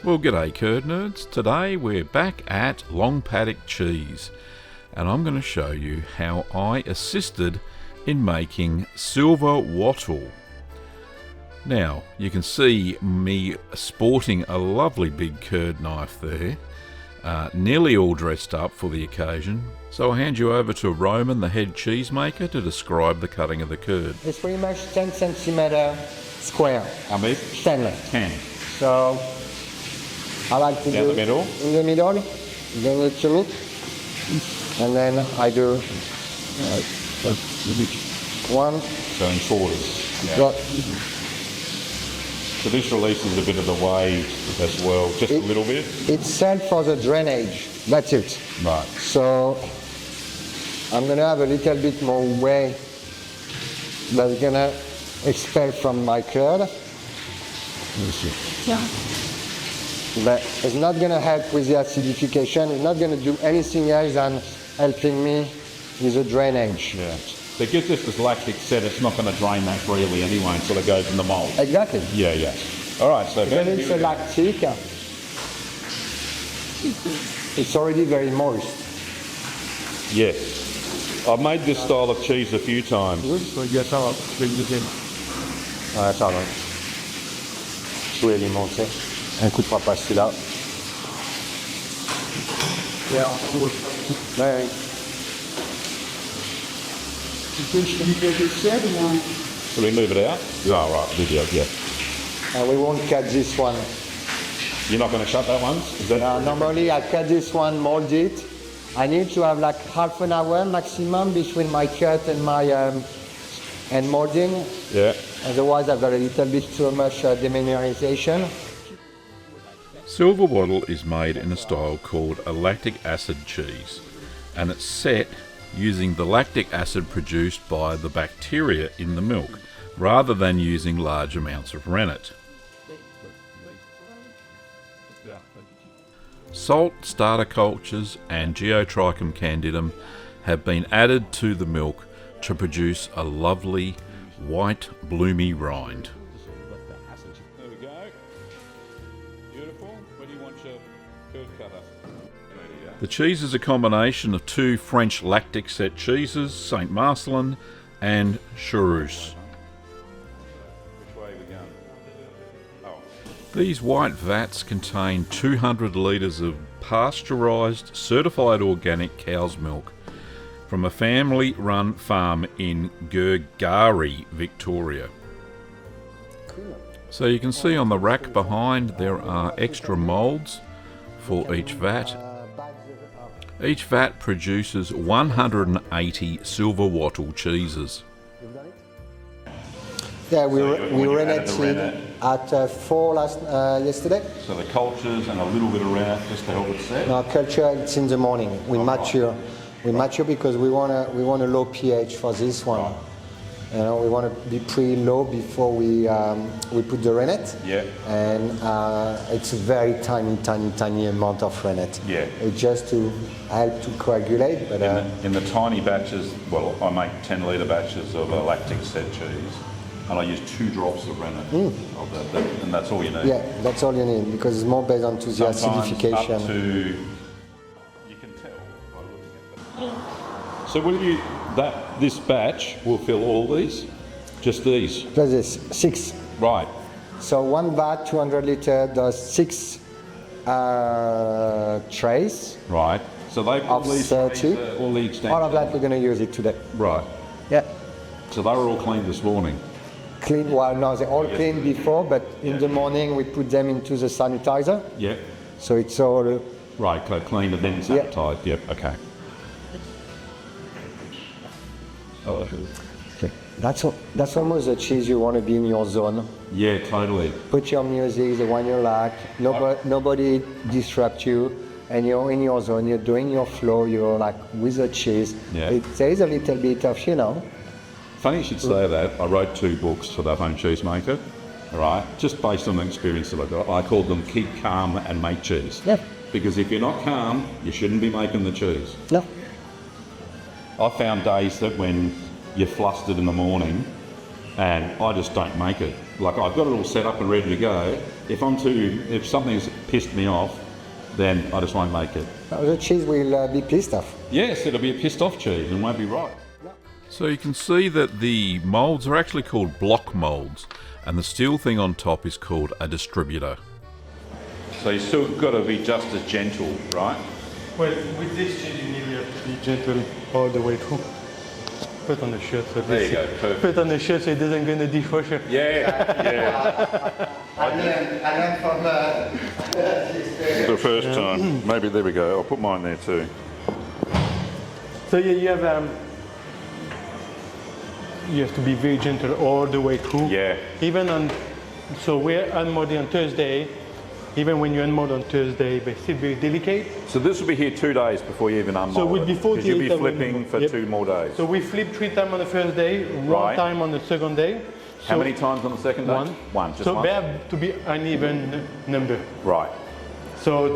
Well, g'day curd nerds. Today we're back at Long Paddock Cheese and I'm going to show you how I assisted in making Silver Wattle. Now, you can see me sporting a lovely big curd knife there, nearly all dressed up for the occasion. So I'll hand you over to Roman, the head cheesemaker, to describe the cutting of the curd. It's pretty much 10 centimeter square. How big? 10. 10. So I like to do in the middle. In the middle, then it's a look, and then I do one. So in quarters. Yeah. Got, So this releases a bit of the wave as well, just a little bit. It's sent for the drainage. That's it. Right. So I'm gonna have a little bit more whey that's gonna expel from my curd. Yeah. But it's not going to help with the acidification. It's not going to do anything else than helping me with the drainage. Yeah. Because this is lactic said, it's not going to drain that freely anyway until it goes in the mould. Exactly. Yeah, yeah. All right, so when it's a lactic, it's already very moist. Yes. I've made this style of cheese a few times. Good, so you get out, bring this in. That's all right. Je vais les monter. Un coup de pas passer là. Yeah. Ouais. Will we move it out? Oh, right, video, yeah. And we won't cut this one. You're not going to cut that one? Is that normally I cut this one, mold it. I need to have like half an hour maximum between my cut and my and molding. Yeah. Otherwise I've got a little bit too much demineralization. Silver Wattle is made in a style called a lactic acid cheese, and it's set using the lactic acid produced by the bacteria in the milk, rather than using large amounts of rennet. Salt, starter cultures and Geotrichum candidum have been added to the milk to produce a lovely white bloomy rind. There we go. Beautiful. Where do you want your curd cutter? The cheese is a combination of two French lactic set cheeses, Saint Marcelin and Chourouse. Which way are we going? Oh. These white vats contain 200 litres of pasteurised, certified organic cow's milk from a family-run farm in Castlemaine, Victoria. So you can see on the rack behind there are extra moulds for each vat. Each vat produces 180 Silver Wattle cheeses. Yeah, we renneted at 4 yesterday. So the cultures and a little bit of rennet just to help it set? No, culture, it's in the morning. We mature. We mature because we want a low pH for this one. Right. You know, we want to be pretty low before we put the rennet. Yeah. And it's a very tiny amount of rennet. Yeah. It's just to help to coagulate. But in the tiny batches, well, I make 10 litre batches of a lactic set cheese, and I use 2 drops of rennet of that, and that's all you need. Yeah, that's all you need because it's more based on to the acidification. Up to, you can tell by looking at that. So will you? This batch will fill all these? Just these? Just this, 6. Right. So one vat, 200 litre, does 6 trays. Right. So they of 30. All the extent. All of that we're going to use it today. Right. Yeah. So they were all cleaned this morning? Clean, well no, they're all cleaned before, but in the morning we put them into the sanitizer. Yeah. So it's all... Right, cleaned and then sanitized. Yep, okay. Okay. That's almost the cheese you want to be in your zone. Yeah, totally. Put your music, the one you like, nobody disrupt you, and you're in your zone, you're doing your flow, you're like with the cheese. Yeah. There's a little bit of, you know. Funny you should say that. I wrote 2 books for that home cheesemaker, all right, just based on the experience that I got. I called them Keep Calm and Make Cheese. Yeah. Because if you're not calm, you shouldn't be making the cheese. No. I found days that when you're flustered in the morning and I just don't make it. Like I've got it all set up and ready to go, if something's pissed me off, then I just won't make it. The cheese will be pissed off. Yes, it'll be a pissed off cheese and won't be right. So you can see that the moulds are actually called block moulds, and the steel thing on top is called a distributor. So you still got to be just as gentle, right? Well, with this cheese you need to be gentle all the way through. Put on the shirt so There you go, perfect. Put on the shirt so it doesn't go in the dishwasher. Yeah, yeah. I learned from The first time. Maybe there we go. I'll put mine there too. So yeah, you have to be very gentle all the way through. Yeah. Even on, so we're unmoulding on Thursday. Even when you unmold on Thursday, they're still very delicate. So this will be here 2 days before you even unmold. So we'll be 48 because you'll be hours. flipping for Yep. 2 more days. So we flip 3 times on the first day, 1 Right. time on the second day. How So many times on the second day? One. One, just so one? they have to be uneven number. Right. So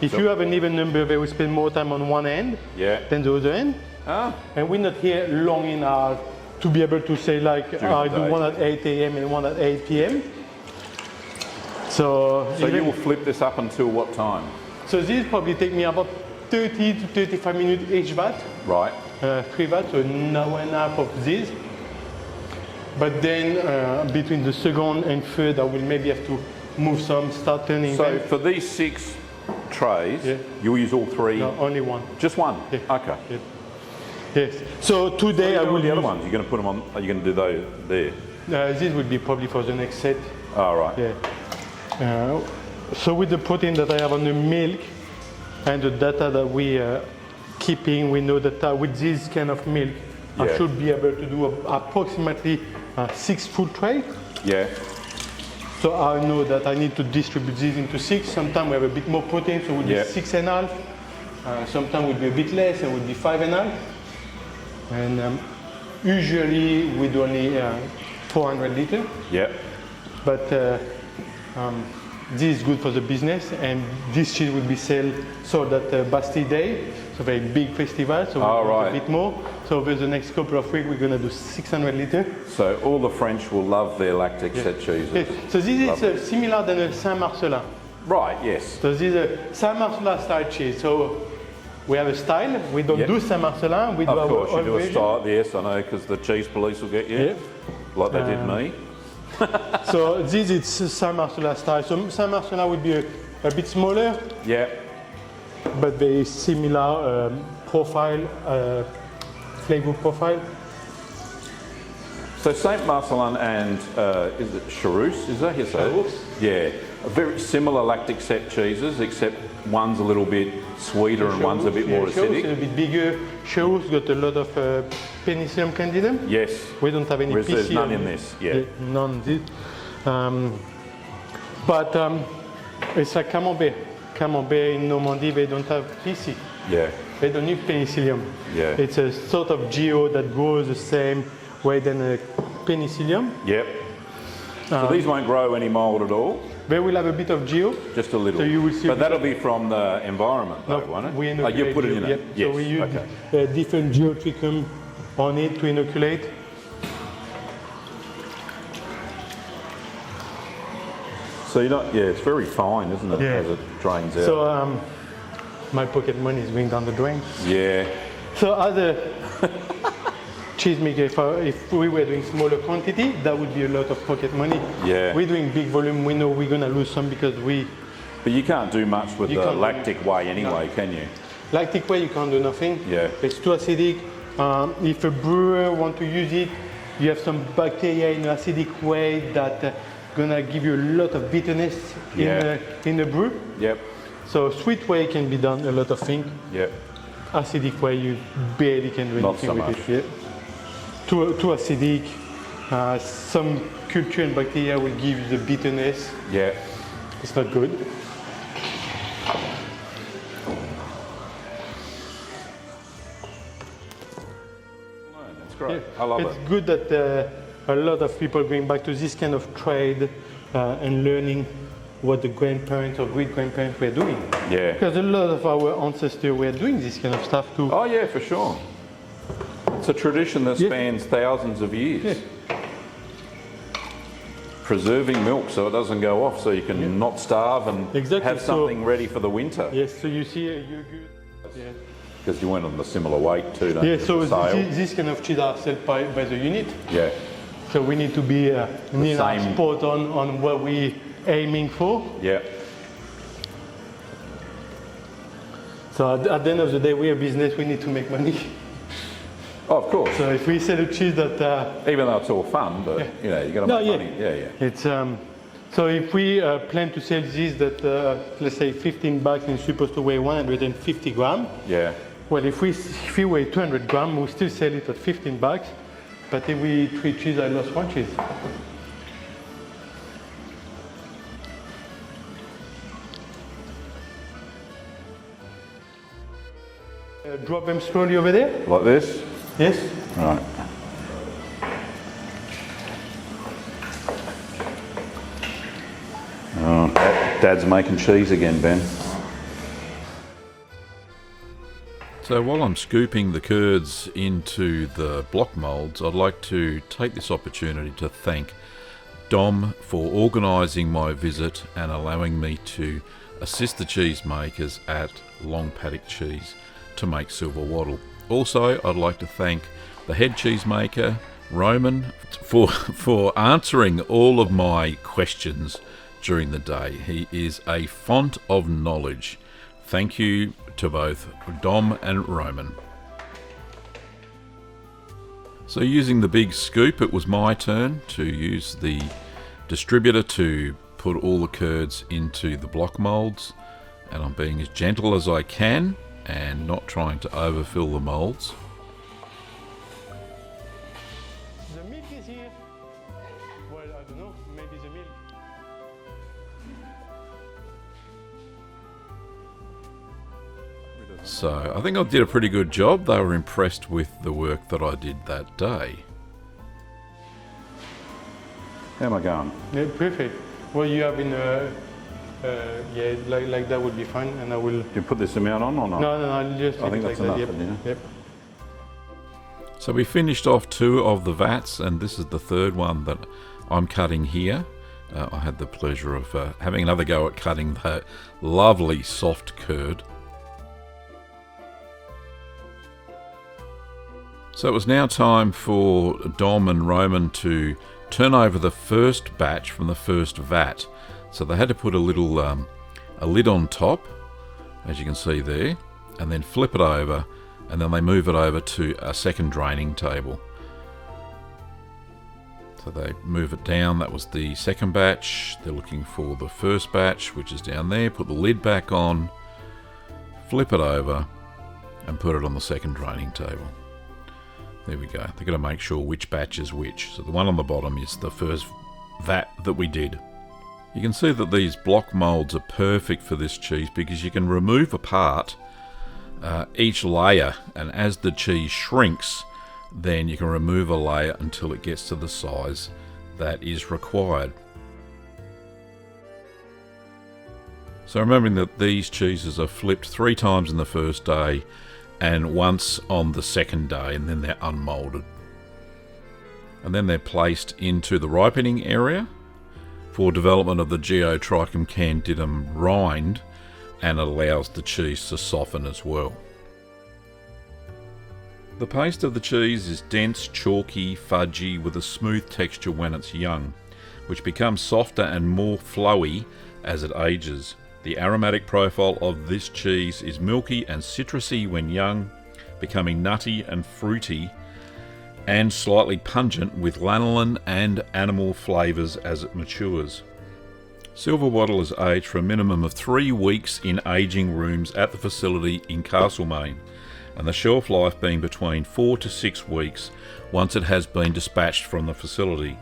if you have an even number, they will spend more time on one end Yeah. than the other end. Ah. And we're not here long enough to be able to say like, I the do day. one at 8 a.m. and one at 8 p.m. So You will flip this up until what time? So this probably take me about 30 to 35 minutes each vat. Right. 3 vats, so an hour and a half of this. But then between the second and third, I will maybe have to move some, start turning So them. for these 6 trays, Yeah. you'll use all 3? No, only one. Just one? Yeah. Okay. Yeah. Yes. So today I will the other use, ones, you're going to put them on, are you going to do those there? this will be probably for the next set. Oh, right. Yeah. So with the protein that I have on the milk and the data that we are keeping, we know that with this kind of milk, I Yeah. should be able to do approximately 6 full trays. Yeah. So I know that I need to distribute these into 6. Sometimes we have a bit more protein, so it will Yeah. be 6.5. Sometimes it will be a bit less, and it will be 5.5. And usually we do only 400 liters. Yeah. But this is good for the business, and this cheese will be sold at Bastille Day, so very big festival, so we'll do right. a bit more. So over the next couple of weeks, we're going to do 600 liters. So all the French will love their lactic set cheeses. Okay. So this is similar than a Saint-Marcelin. Right, yes. So this is a Saint-Marcelin style cheese. So we have a style. We don't Yep. do Saint-Marcelin. We do Of our course, you own do a version. style. Yes, I know, because the cheese police will get you, Yep. like they did me. So this is Saint-Marcelin style. So Saint-Marcelin will be a bit smaller, Yeah. but very similar profile, flavor profile. So Saint Marcelin and is it Charus? Is that yes? Charus. Yeah, very similar lactic set cheeses, except one's a little bit sweeter and one's a bit more Churros is acidic. a bit bigger. Churros got a lot of penicillium candidum. Yes. We don't have any Whereas PC. there's none in this. Yeah. None. But it's like Camembert. Camembert in Normandy, they don't have PC. Yeah. They don't need penicillium. Yeah. It's a sort of geo that grows the same way than a penicillium. Yep. So these won't grow any mould at all, They will have a bit of geo. just a little. So you will see but a bit that'll of- be from the environment, though, No, won't it? we Oh, inoculate you put it in geo, it. yep. Yes. So we use Okay. different geotrichum on it to inoculate. So you're not. Yeah, it's very fine, isn't it? Yeah. As it drains out. So my pocket money is going down the drain. yeah. So as a cheesemaker, if we were doing smaller quantity, that would be a lot of pocket money. Yeah. We're doing big volume. We know we're going to lose some because But you can't do much with You the can't do- lactic way anyway, can you? lactic way, you can't do nothing. Yeah. It's too acidic. If a brewer want to use it, you have some bacteria in an acidic way that gonna give you a lot of bitterness Yeah. in the brew. Yep. So sweet way can be done a lot of things. Yep. Acidic way you barely can do Not anything so with much. it. Yeah. Too acidic. Some culture and bacteria will give you the bitterness. Yeah. It's not good. That's great. I love It's it. good that a lot of people going back to this kind of trade and learning what the grandparents or great grandparents were doing. Yeah. Because a lot of our ancestors were doing this kind of stuff too. Oh yeah, for sure. It's a tradition that Yeah. spans thousands of years. Yeah. preserving milk so it doesn't go off, so you can not starve and Exactly, have something ready for the winter. Yes, so you see you're good. Yeah. Because you went on the similar weight too, don't Yeah, you? so for sale. this kind of cheese are sold by the unit. Yeah. So we need to be near same- spot on what we're aiming for. Yeah. So at the end of the day, we're a business, we need to make money. Oh, of course. So if we sell a cheese that... Even though it's all fun, but you know, you got to make money. Yeah, yeah. It's, so if we plan to sell this that, let's say 15 bags and it's supposed to weigh 150 grams, Yeah. well, if we weigh 200 grams, we still sell it at 15 bags. But if we eat 3 cheese, I lost 1 cheese. Drop them slowly over there. Like this? Yes. Right. Oh, Dad's making cheese again, Ben. So while I'm scooping the curds into the block moulds, I'd like to take this opportunity to thank Dom for organising my visit and allowing me to assist the cheese makers at Long Paddock Cheese to make Silver Wattle. Also, I'd like to thank the head cheese maker, Roman, for answering all of my questions during the day. He is a font of knowledge. Thank you to both Dom and Roman. So using the big scoop, it was my turn to use the distributor to put all the curds into the block moulds, and I'm being as gentle as I can and not trying to overfill the moulds. The milk is here. Well, I don't know, maybe the milk. So I think I did a pretty good job. They were impressed with the work that I did that day. How am I going? Yeah, perfect. Well, you have been, yeah, like that would be fine, and I will. Do you put this amount on or not? No, I'll just. I think leave it that's like enough, that. then, Yep. So we finished off 2 of the vats, and this is the 3rd one that I'm cutting here. I had the pleasure of having another go at cutting the lovely soft curd. So it was now time for Dom and Roman to turn over the first batch from the first vat. So they had to put a little a lid on top, as you can see there, and then flip it over, and then they move it over to a second draining table. So they move it down. That was the second batch. They're looking for the first batch, which is down there. Put the lid back on, flip it over, and put it on the second draining table. There we go. They've got to make sure which batch is which. So the one on the bottom is the first vat that we did. You can see that these block moulds are perfect for this cheese because you can remove apart each layer, and as the cheese shrinks, then you can remove a layer until it gets to the size that is required. So remembering that these cheeses are flipped 3 times in the first day and once on the second day, and then they're unmoulded. And then they're placed into the ripening area for development of the Geotrichum candidum rind, and allows the cheese to soften as well. The paste of the cheese is dense, chalky, fudgy with a smooth texture when it's young, which becomes softer and more flowy as it ages. The aromatic profile of this cheese is milky and citrusy when young, becoming nutty and fruity, and slightly pungent with lanolin and animal flavours as it matures. Silver Wattle is aged for a minimum of 3 weeks in aging rooms at the facility in Castlemaine, and the shelf life being between 4 to 6 weeks once it has been dispatched from the facility.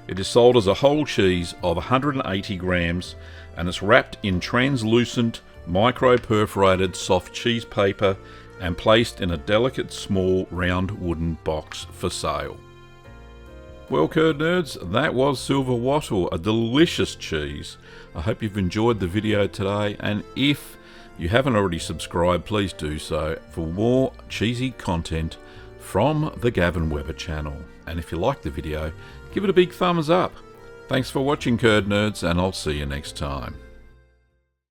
It is sold as a whole cheese of 180 grams, and it's wrapped in translucent, micro-perforated soft cheese paper and placed in a delicate, small, round wooden box for sale. Well, curd nerds, that was Silver Wattle, a delicious cheese. I hope you've enjoyed the video today, and if you haven't already subscribed, please do so for more cheesy content from the Gavin Weber channel. And if you like the video, give it a big thumbs up. Thanks for watching, Curd Nerds, and I'll see you next time.